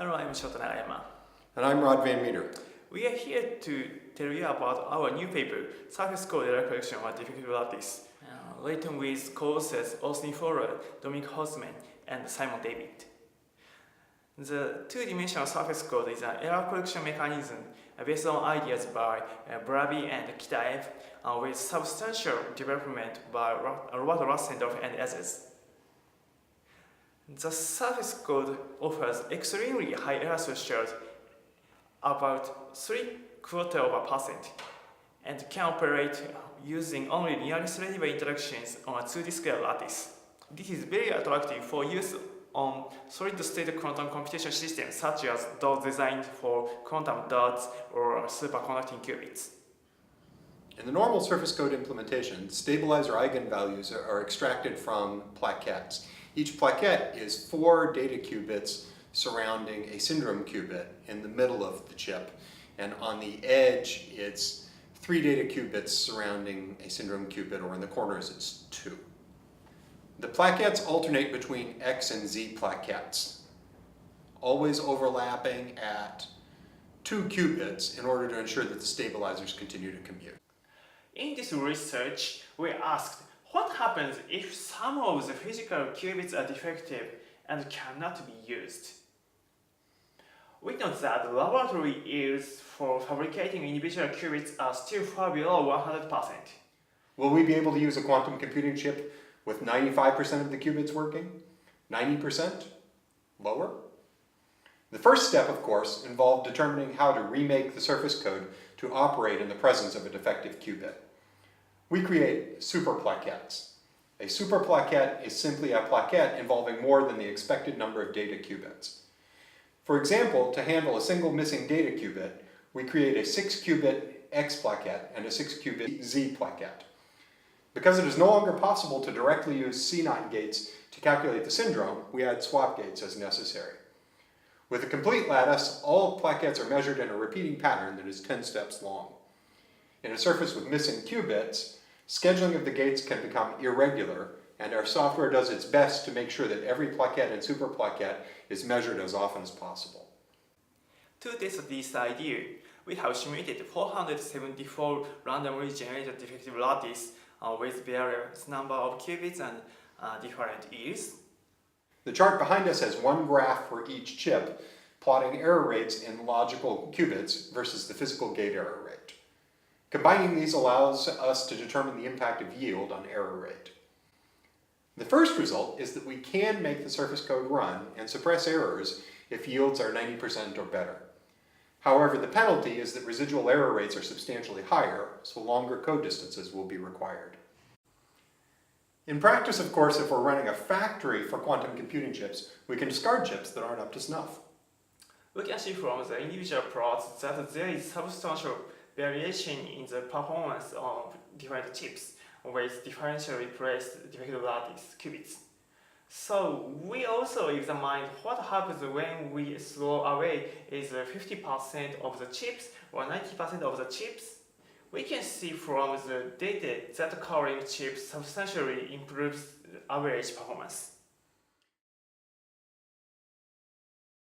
Hello, I'm Shota Nagayama. And I'm Rodney. We are here to tell you about our new paper, Surface Code Error Correction of Defective Lattice, written with co-authors G Fowler, Dominic Horsman, and Simon Devitt. The two-dimensional surface code is an error correction mechanism based on ideas by Brabi and Kitaev with substantial development by Robert Russendorf and others. The surface code offers extremely high error threshold, about 0.75%, and can operate using only linearly threadable interactions on a 2D scale lattice. This is very attractive for use on solid-state quantum computation systems such as those designed for quantum dots or superconducting qubits. In the normal surface code implementation, stabilizer eigenvalues are extracted from plaquettes. Each plaquette is 4 data qubits surrounding a syndrome qubit in the middle of the chip, and on the edge it's 3 data qubits surrounding a syndrome qubit, or in the corners it's 2. The plaquettes alternate between X and Z plaquettes, always overlapping at 2 qubits in order to ensure that the stabilizers continue to commute. In this research, we asked what happens if some of the physical qubits are defective and cannot be used. We know that laboratory yields for fabricating individual qubits are still far below 100%. Will we be able to use a quantum computing chip with 95% of the qubits working? 90%? Lower? The first step, of course, involved determining how to remake the surface code to operate in the presence of a defective qubit. We create superplaquettes. A superplaquette is simply a plaquette involving more than the expected number of data qubits. For example, to handle a single missing data qubit, we create a 6-qubit X plaquette and a 6-qubit Z plaquette. Because it is no longer possible to directly use C0 gates to calculate the syndrome, we add swap gates as necessary. With a complete lattice, all plaquettes are measured in a repeating pattern that is 10 steps long. In a surface with missing qubits, scheduling of the gates can become irregular, and our software does its best to make sure that every plaquette and superplaquette is measured as often as possible. To test this idea, we have simulated 474 randomly generated defective lattice with various number of qubits and different yields. The chart behind us has one graph for each chip, plotting error rates in logical qubits versus the physical gate error rate. Combining these allows us to determine the impact of yield on error rate. The first result is that we can make the surface code run and suppress errors if yields are 90% or better. However, the penalty is that residual error rates are substantially higher, so longer code distances will be required. In practice, of course, if we're running a factory for quantum computing chips, we can discard chips that aren't up to snuff. We can see from the individual plots that there is substantial variation in the performance of different chips with differentially placed defective lattice qubits. So we also examined what happens when we throw away either 50% of the chips or 90% of the chips. We can see from the data that covering chips substantially improves average performance.